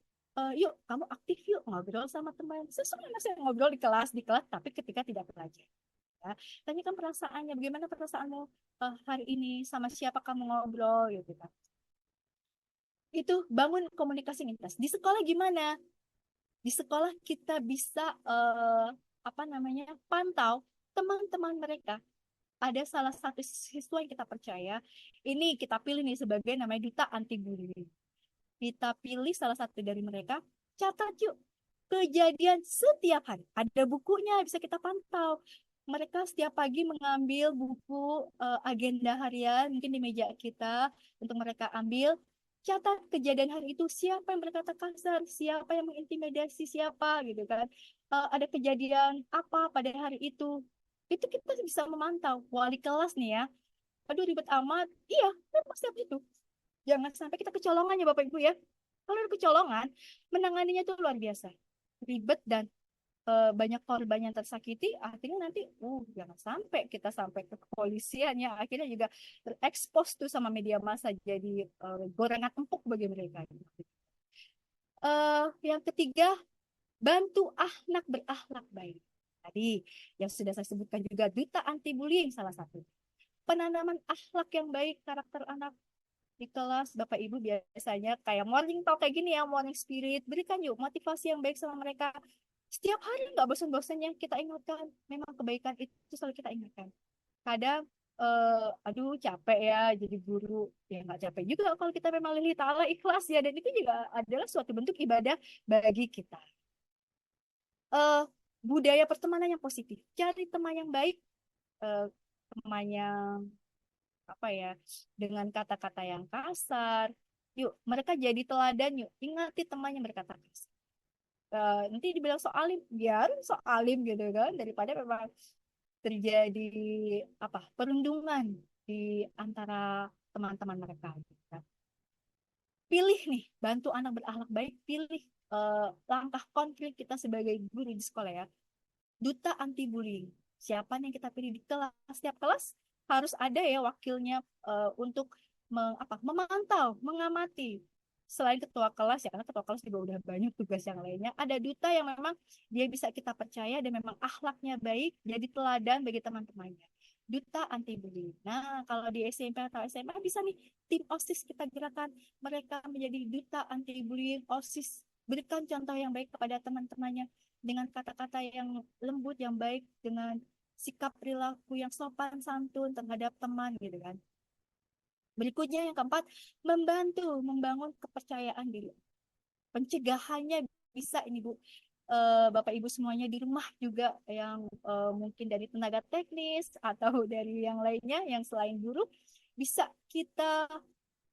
yuk kamu aktif yuk ngobrol sama teman. Saya suka saya ngobrol di kelas, tapi ketika tidak belajar. Ya, tanyakan perasaannya, bagaimana perasaanmu hari ini, sama siapa kamu ngobrol gitu kan. Itu bangun komunikasi yang intens. Di sekolah gimana? Di sekolah kita bisa apa namanya, pantau teman-teman mereka. Ada salah satu siswa yang kita percaya, ini kita pilih nih sebagai namanya duta anti bullying. Kita pilih salah satu dari mereka, catat yuk kejadian setiap hari. Ada bukunya, bisa kita pantau. Mereka setiap pagi mengambil buku agenda harian, mungkin di meja kita, untuk mereka ambil. Catat kejadian hari itu, siapa yang berkata kasar, siapa yang mengintimidasi siapa, gitu kan. Ada kejadian apa pada hari itu. Itu kita bisa memantau. Wali kelas nih ya, aduh ribet amat. Iya, memang setiap itu. Jangan sampai kita kecolongan ya Bapak Ibu ya. Kalau ada kecolongan, menanganinya tuh luar biasa, ribet dan banyak korban yang tersakiti. Artinya nanti, jangan sampai kita sampai ke kepolisian yang akhirnya juga terekspos tuh sama media massa jadi gorengan empuk bagi mereka. Yang ketiga, bantu anak berakhlak baik. Tadi yang sudah saya sebutkan juga duta anti bullying salah satu. Penanaman akhlak yang baik karakter anak di kelas. Bapak Ibu biasanya kayak morning talk kayak gini ya, morning spirit, berikan yuk motivasi yang baik sama mereka setiap hari, nggak bosan-bosannya kita ingatkan. Memang kebaikan itu selalu kita ingatkan. Kadang aduh capek ya jadi guru, ya nggak capek juga kalau kita memang lillahi ta'ala ikhlas ya, dan itu juga adalah suatu bentuk ibadah bagi kita. eh Budaya pertemanan yang positif, cari teman yang baik, eh, teman yang apa ya, dengan kata-kata yang kasar, yuk mereka jadi teladan, yuk ingati temannya berkata kasar. Nanti dibilang soalim, biar soalim gitu kan, daripada memang terjadi apa perundungan di antara teman-teman mereka gitu kan. Pilih nih, bantu anak berakhlak baik, pilih langkah konkret kita sebagai guru di sekolah ya, duta anti bullying. Siapa yang kita pilih di kelas? Setiap kelas harus ada ya wakilnya untuk memantau, mengamati. Selain ketua kelas ya, karena ketua kelas juga udah banyak tugas yang lainnya. Ada duta yang memang dia bisa kita percaya dan memang akhlaknya baik, jadi teladan bagi teman-temannya. Duta anti bullying. Nah, kalau di SMP atau SMA bisa nih tim OSIS kita gerakan mereka menjadi duta anti bullying OSIS. Berikan contoh yang baik kepada teman-temannya dengan kata-kata yang lembut, yang baik, dengan sikap perilaku yang sopan santun terhadap teman gitu kan. Berikutnya yang keempat, membantu membangun kepercayaan diri. Pencegahannya bisa ini Bu, Bapak Ibu semuanya di rumah juga yang mungkin dari tenaga teknis atau dari yang lainnya yang selain guru, bisa kita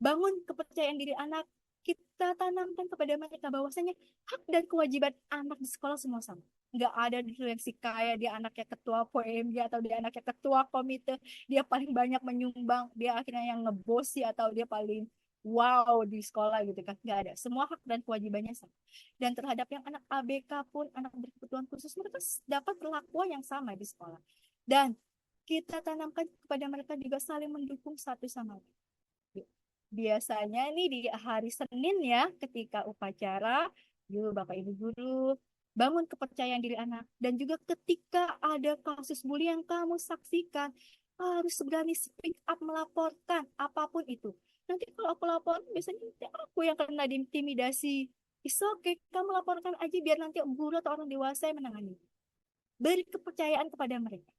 bangun kepercayaan diri anak, kita tanamkan kepada mereka bahwasanya hak dan kewajiban anak di sekolah semua sama. Nggak ada dulu yang si kaya dia anaknya ketua PMG atau dia anaknya ketua komite, dia paling banyak menyumbang, dia akhirnya yang ngebosi atau dia paling wow di sekolah gitu kan. Nggak ada. Semua hak dan kewajibannya sama. Dan terhadap yang anak ABK pun, anak berkebutuhan khusus, mereka dapat perlakuan yang sama di sekolah. Dan kita tanamkan kepada mereka juga saling mendukung satu sama lain. Biasanya nih di hari Senin ya, ketika upacara, yuk Bapak Ibu guru, bangun kepercayaan diri anak. Dan juga ketika ada kasus bully yang kamu saksikan, harus berani speak up melaporkan apapun itu. Nanti kalau aku lapor, biasanya nanti aku yang kena diintimidasi. It's okay, kamu laporkan aja biar nanti guru atau orang dewasa yang menangani. Beri kepercayaan kepada mereka.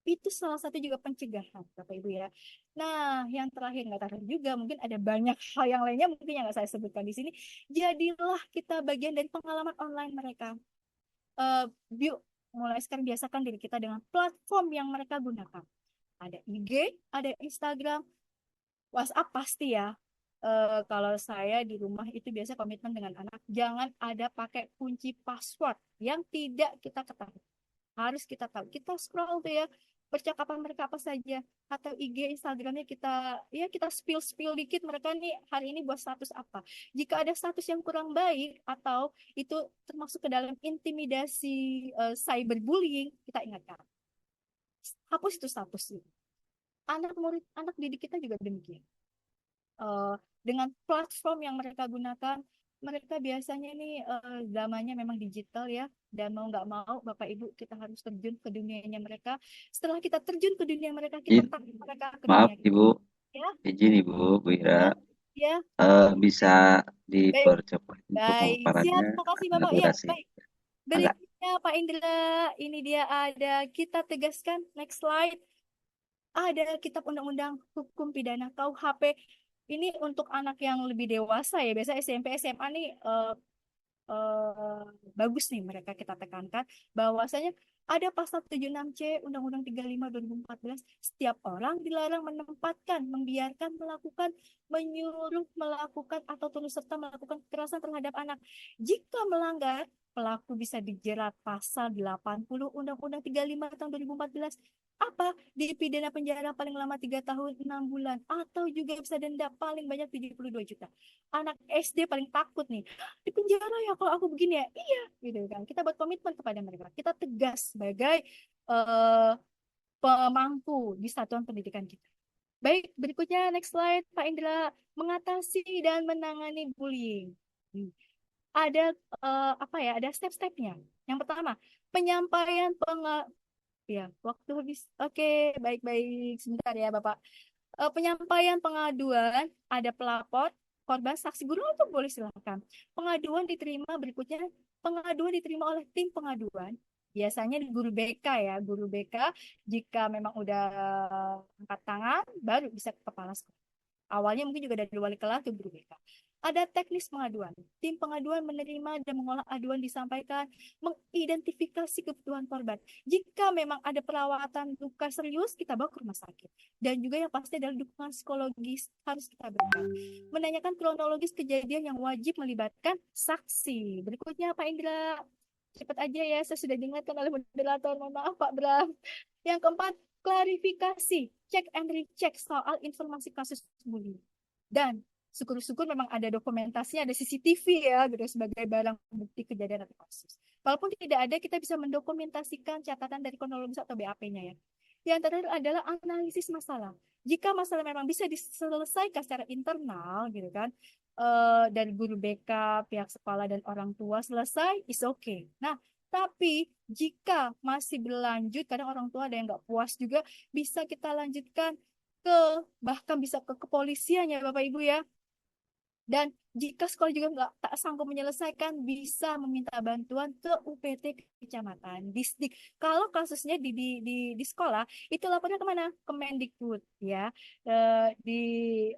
Itu salah satu juga pencegahan, Bapak Ibu ya. Nah, yang terakhir, nggak terakhir juga, mungkin ada banyak hal yang lainnya mungkin yang nggak saya sebutkan di sini. Jadilah kita bagian dari pengalaman online mereka. Yuk, mulai sekarang biasakan diri kita dengan platform yang mereka gunakan. Ada IG, ada Instagram, WhatsApp pasti ya. Kalau saya di rumah itu biasa komitmen dengan anak, jangan ada pakai kunci password yang tidak kita ketahui. Harus kita tahu. Kita scroll tuh ya, percakapan mereka apa saja, atau IG Instagramnya kita spill dikit mereka nih hari ini buat status apa. Jika ada status yang kurang baik atau itu termasuk ke dalam intimidasi cyberbullying, kita ingatkan, hapus itu status itu. Anak murid, anak didik kita juga demikian. Dengan platform yang mereka gunakan, mereka biasanya nih zamannya memang digital ya, dan mau nggak mau Bapak Ibu kita harus terjun ke dunianya mereka. Setelah kita terjun ke dunia mereka, kita tarik mereka ke Maaf dunia kita. Ibu, Ya, izin Ibu, Bu Ira, ya, bisa baik, dipercepat untuk baik. Siap, pemaparannya makasih karena Bapak. Ya, durasi. baik. Agak. Berikutnya Pak Indra, ini dia ada kita tegaskan next slide. Ada kitab undang-undang hukum pidana KUHP. Ini untuk anak yang lebih dewasa ya, biasa SMP SMA nih eh, bagus nih mereka kita tekankan bahwasanya ada pasal 76C Undang-Undang 35 2014, setiap orang dilarang menempatkan, membiarkan, melakukan, menyuruh melakukan atau turut serta melakukan kekerasan terhadap anak. Jika melanggar, pelaku bisa dijerat pasal 80 Undang-Undang 35 tahun 2014 apa? Dipidana penjara paling lama 3 tahun 6 bulan atau juga bisa denda paling banyak 72 juta. Anak SD paling takut nih, di penjara ya kalau aku begini ya. Iya, gitu kan. Kita buat komitmen kepada mereka. Kita tegas sebagai eh, pemangku di satuan pendidikan kita. Baik, berikutnya next slide, Pak Indra. Mengatasi dan menangani bullying. Hmm. Ada apa ya? Ada step-stepnya. Yang pertama, penyampaian ya, waktu habis. Oke, baik-baik. Sebentar ya, Bapak. Penyampaian pengaduan, ada pelapor, korban, saksi, guru itu boleh silakan. Pengaduan diterima berikutnya, pengaduan diterima oleh tim pengaduan. Biasanya di guru BK ya, guru BK jika memang udah angkat tangan, baru bisa ke kepala sekolah. Awalnya mungkin juga dari wali kelas ke guru BK. Ada teknis pengaduan. Tim pengaduan menerima dan mengolah aduan disampaikan, mengidentifikasi kebutuhan korban. Jika memang ada perawatan luka serius, kita bawa ke rumah sakit. Dan juga yang pasti adalah dukungan psikologis harus kita berikan. Menanyakan kronologis kejadian yang wajib melibatkan saksi. Berikutnya Pak Indra. Cepat aja ya, saya sudah diingatkan oleh moderator. Mohon maaf Pak Bram. Yang keempat, klarifikasi, cek and recheck soal informasi kasus bullying. Dan syukur-syukur memang ada dokumentasinya, ada CCTV ya, gitu sebagai barang bukti kejadian atau kasus. Walaupun tidak ada, kita bisa mendokumentasikan catatan dari kronologis atau BAP-nya ya. Yang terakhir adalah analisis masalah. Jika masalah memang bisa diselesaikan secara internal, gitu kan, dari guru BK, pihak sekolah dan orang tua selesai, is okay. Nah, tapi jika masih berlanjut, kadang orang tua ada yang nggak puas juga, bisa kita lanjutkan ke bahkan bisa ke kepolisian ya Bapak Ibu ya. Dan jika sekolah juga nggak tak sanggup menyelesaikan, bisa meminta bantuan ke UPT kecamatan, Disdik. Kalau kasusnya di sekolah, itu lapornya kemana? Kemendikbud ya. Di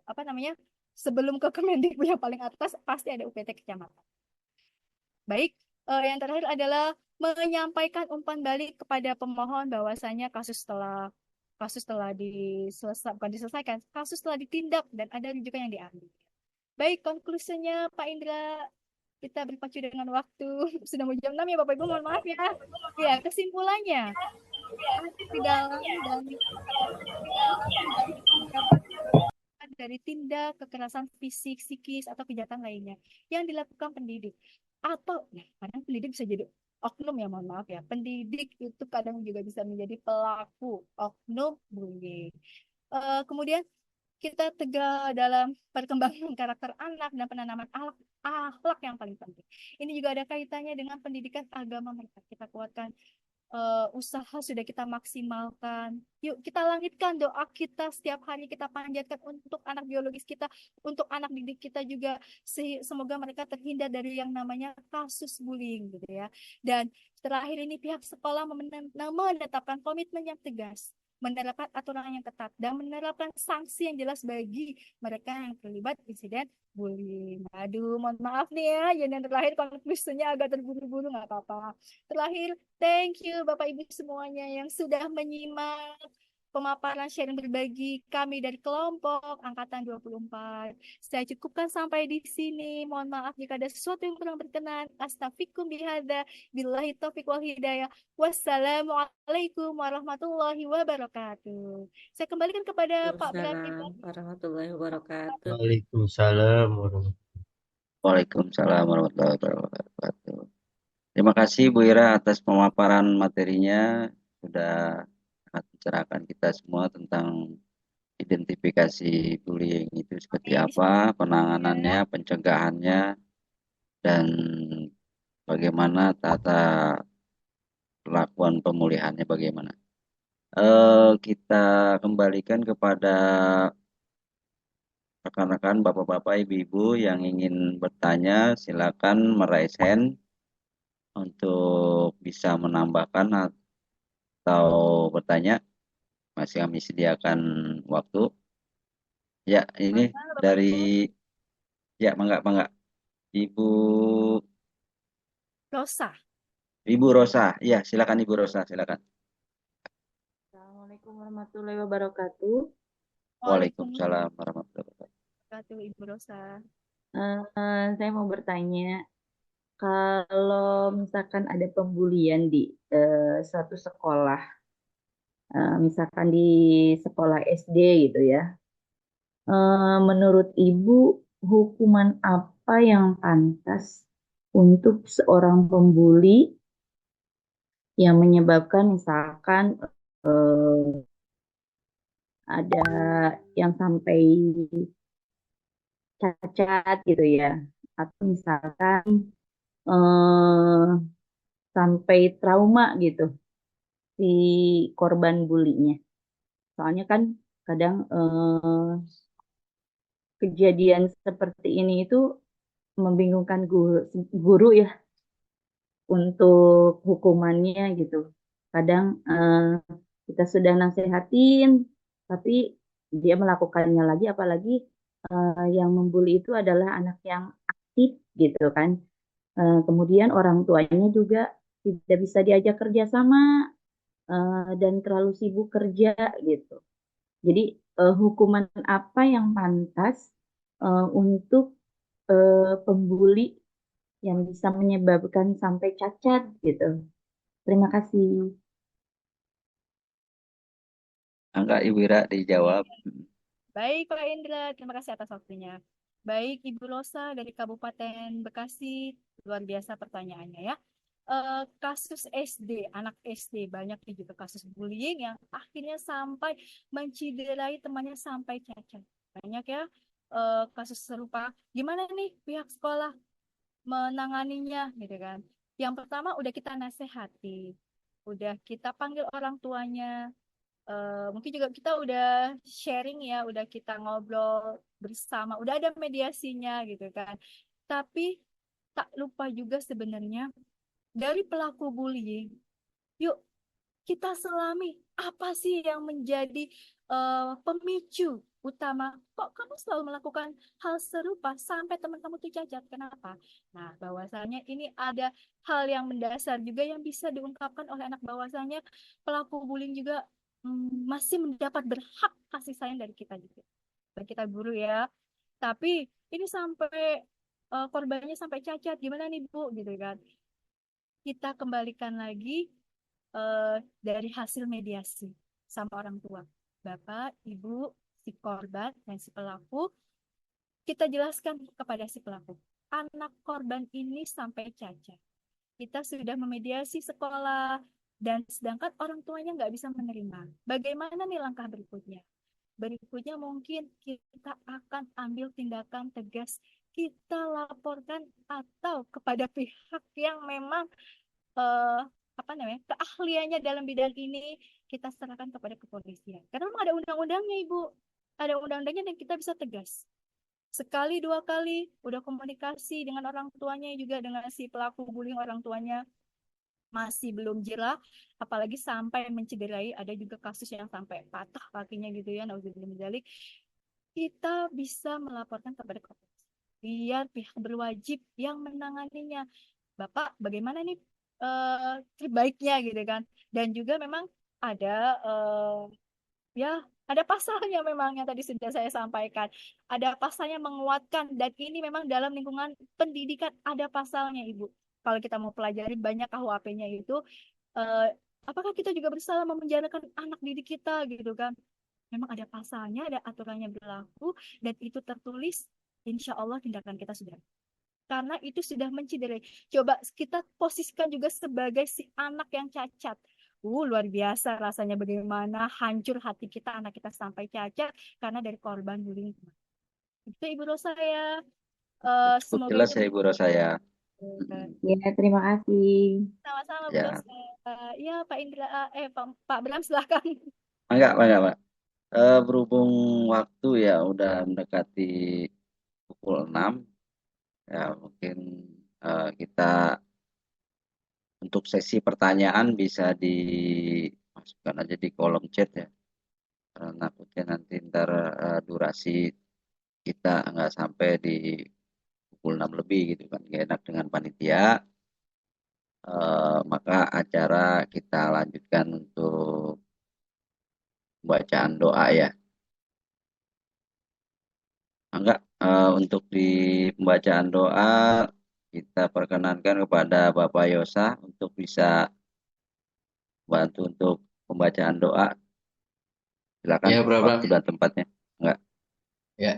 apa namanya? Sebelum ke Kemendikbud yang paling atas, pasti ada UPT kecamatan. Baik, yang terakhir adalah menyampaikan umpan balik kepada pemohon bahwasanya kasus telah diselesaikan, bukan diselesaikan, kasus telah ditindak dan ada rujukan yang diambil. Baik, konklusinya Pak Indra, kita berpacu dengan waktu. Sudah mau jam 6 ya Bapak Ibu, mohon maaf ya. Ya, kesimpulannya, di dalam dan dari tindak kekerasan fisik, psikis, atau kejahatan lainnya yang dilakukan pendidik. Atau, ya, kadang pendidik bisa jadi oknum ya, mohon maaf ya. Pendidik itu kadang juga bisa menjadi pelaku oknum bullying. Kemudian kita tegak dalam perkembangan karakter anak dan penanaman akhlak yang paling penting. Ini juga ada kaitannya dengan pendidikan agama mereka. Kita kuatkan usaha sudah kita maksimalkan. Yuk kita langitkan doa kita setiap hari kita panjatkan untuk anak biologis kita, untuk anak didik kita juga. Semoga mereka terhindar dari yang namanya kasus bullying gitu ya. Dan terakhir ini pihak sekolah menetapkan komitmen yang tegas, menerapkan aturan yang ketat, dan menerapkan sanksi yang jelas bagi mereka yang terlibat insiden bullying. Aduh, mohon maaf nih ya, yang terakhir konklusinya agak terburu-buru, nggak apa-apa. Terakhir, thank you Bapak Ibu semuanya yang sudah menyimak pemaparan sharing berbagi kami dari kelompok Angkatan 24. Saya cukupkan sampai di sini. Mohon maaf jika ada sesuatu yang kurang berkenan. Astaghfirullahaladzim bihadza. Billahi taufiq wal hidayah. Wassalamualaikum warahmatullahi wabarakatuh. Saya kembalikan kepada Pak Bram. Waalaikumsalam warahmatullahi wabarakatuh. Waalaikumsalam warahmatullahi Waalaikumsalam warahmatullahi wabarakatuh. Terima kasih Bu Ira atas pemaparan materinya, sudah sangat mencerahkan kita semua tentang identifikasi bullying itu seperti apa, penanganannya, pencegahannya, dan bagaimana tata perlakuan pemulihannya bagaimana. Kita kembalikan kepada rekan-rekan, bapak-bapak, ibu-ibu yang ingin bertanya, silakan meraise hand untuk bisa menambahkan atau bertanya. Masih kami sediakan waktu. Ya, ini dari ya, mangga. Ibu Rosa. Rosa. Ya, silakan Ibu Rosa, silakan. Assalamualaikum warahmatullahi wabarakatuh. Waalaikumsalam warahmatullahi wabarakatuh, Ibu Rosa. Saya mau bertanya, kalau misalkan ada pembulian di suatu sekolah, Misalkan di sekolah SD gitu ya. Menurut Ibu, hukuman apa yang pantas untuk seorang pembuli yang menyebabkan misalkan eh, ada yang sampai cacat gitu ya, atau misalkan eh, sampai trauma gitu si korban bulinya. Soalnya kan kadang kejadian seperti ini itu membingungkan guru ya untuk hukumannya gitu. Kadang kita sudah nasehatin, tapi dia melakukannya lagi, apalagi yang membuli itu adalah anak yang aktif gitu kan. Kemudian orang tuanya juga tidak bisa diajak kerjasama dan terlalu sibuk kerja gitu. Jadi hukuman apa yang pantas untuk pembuli yang bisa menyebabkan sampai cacat gitu. Terima kasih. Angga Ibu Ira dijawab. Baik, Pak Indra, terima kasih atas waktunya. Baik, Ibu Rosa dari Kabupaten Bekasi, luar biasa pertanyaannya ya. Kasus SD, anak SD, banyak nih juga kasus bullying yang akhirnya sampai menciderai temannya sampai cacat. Banyak ya kasus serupa. Gimana nih pihak sekolah menanganinya gitu kan? Yang pertama udah kita nasihati, udah kita panggil orang tuanya, mungkin juga kita udah sharing ya, udah kita ngobrol bersama, udah ada mediasinya gitu kan. Tapi tak lupa juga sebenarnya dari pelaku bullying, yuk kita selami apa sih yang menjadi pemicu utama kok kamu selalu melakukan hal serupa sampai teman kamu tuh cacat. Kenapa? Nah, bahwasanya ini ada hal yang mendasar juga yang bisa diungkapkan oleh anak, bahwasanya pelaku bullying juga masih mendapat berhak kasih sayang dari kita juga, dari kita guru ya. Tapi ini sampai korbannya sampai cacat, gimana nih Bu gitu kan? Kita kembalikan lagi dari hasil mediasi sama orang tua, bapak, ibu, si korban dan si pelaku. Kita jelaskan kepada si pelaku, anak korban ini sampai cacat. Kita sudah memediasi sekolah dan sedangkan orang tuanya nggak bisa menerima. Bagaimana nih langkah berikutnya? Berikutnya mungkin kita akan ambil tindakan tegas, kita laporkan atau kepada pihak yang memang eh, apa namanya keahliannya dalam bidang ini, kita serahkan kepada kepolisian. Karena memang ada undang-undangnya, Ibu. Ada undang-undangnya dan kita bisa tegas. Sekali dua kali udah komunikasi dengan orang tuanya, juga dengan si pelaku bullying, orang tuanya masih belum jerah, apalagi sampai mencederai. Ada juga kasus yang sampai patah kakinya gitu ya, nauzubillah. Kita bisa melaporkan kepada kepolisian biar pihak berwajib yang menanganinya. Bapak, bagaimana nih terbaiknya gitu kan? Dan juga memang ada ya ada pasalnya memang yang tadi sudah saya sampaikan. Ada pasalnya menguatkan dan ini memang dalam lingkungan pendidikan ada pasalnya, Ibu. Kalau kita mau pelajari banyak KUHP-nya itu, eh, apakah kita juga bersalah memenjarakan anak didik kita gitu kan? Memang ada pasalnya, ada aturannya berlaku, dan itu tertulis, insya Allah tindakan kita sudah. Karena itu sudah menciderai. Coba kita posisikan juga sebagai si anak yang cacat. Luar biasa rasanya bagaimana hancur hati kita, anak kita sampai cacat karena dari korban bullying. Itu Ibu Rosa ya. Cukup Semoga jelas itu ya Ibu Rosa ya. Ya, terima kasih. sama-sama Bu Ya, Rosa. Ya Pak Indra, Pak Bram silahkan. enggak. Berhubung waktu ya udah mendekati pukul 6, ya mungkin kita untuk sesi pertanyaan bisa dimasukkan aja di kolom chat ya. Karena takutnya nanti ntar durasi kita nggak sampai di pukul 6 lebih gitu kan. Nggak enak dengan panitia. Maka acara kita lanjutkan untuk bacaan doa ya. Enggak, untuk di pembacaan doa kita perkenankan kepada Bapak Yosa untuk bisa bantu untuk pembacaan doa. Silakan Ya, Bro, Bro. waktu dan tempatnya. Enggak. Ya,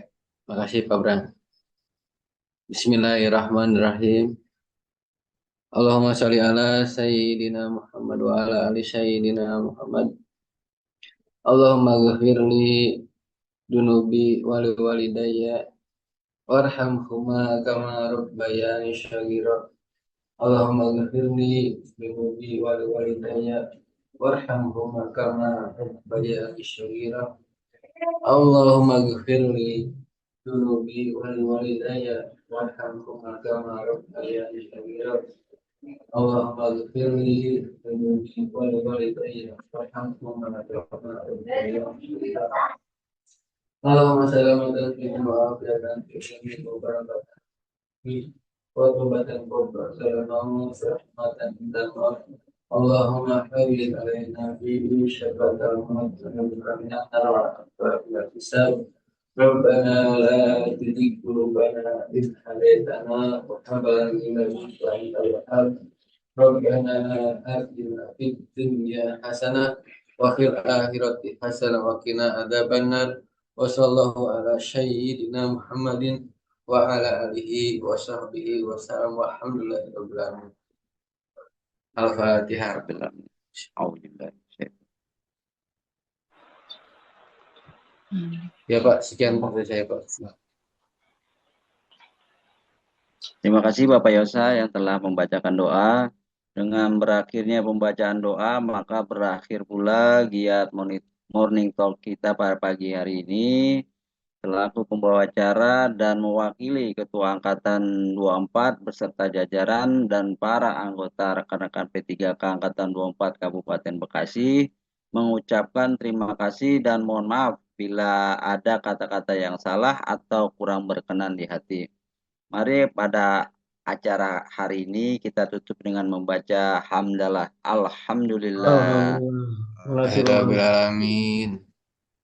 makasih Pak Bram. Bismillahirrahmanirrahim. Allahumma sholli ala Sayyidina Muhammad wa ala ali Sayyidina Muhammad. Allahumma ghafirli dunubi wali walidayya warhamhuma kama rabbayani shaghira. Allahumma ghafirli dunubi wali walidayya warhamhuma kama rabbayani shaghira. Allahumma ghafirli dunubi wali walidayya warhamhuma kama rabbayani shaghira. Allahumma ghafirli dunubi wali walidayya warhamhuma kama rabbayani shaghira. Allahumma salamatan fi mu'afiyatan fi ilmi wa barakatan fi wa tawbatan qabla salamu rahmatan indah. Allahumma hawil alaina fi syabbatal mu'afiyatan wa hisab. Rabbana la tuzigh qulubana idh hadaytana wa hab lana min ladunka rahmatan wahhab. Rabbana atina fid dunya hasanah wa fil akhirati hasanah wa qina adzabannar. Wa sallallahu ala sayyidina Muhammadin wa ala alihi wa sahbihi wa sallam walhamdulillahi rabbil alamin. Al-Fatihah. Rabbil alamin. Auzubillahi minasyaitonir Ya Pak, sekian dari saya Pak. Terima kasih Bapak Yosa yang telah membacakan doa. Dengan berakhirnya pembacaan doa, maka berakhir pula giat morning talk kita pada pagi hari ini. Selaku pembawa acara dan mewakili Ketua Angkatan 24 beserta jajaran dan para anggota rekan-rekan P3K Angkatan 24 Kabupaten Bekasi, mengucapkan terima kasih dan mohon maaf bila ada kata-kata yang salah atau kurang berkenan di hati. Mari pada acara hari ini kita tutup dengan membaca hamdalah. Alhamdulillah. Rabbil alamin.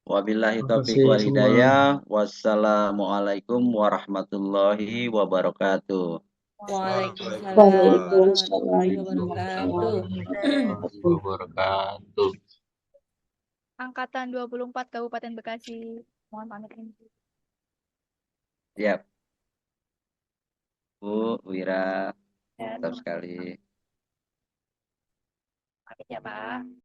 Wabillahi Terima taufiq kasih wal semua. hidayah. Wassalamualaikum warahmatullahi wabarakatuh. Waalaikumsalam Waalaikumsalam warahmatullahi wabarakatuh. Warahmatullahi wabarakatuh. Angkatan 24 Kabupaten Bekasi. Mohon pamit. Siap. Bu Wira, Ya, mantap sekali. pamit ya, Pak.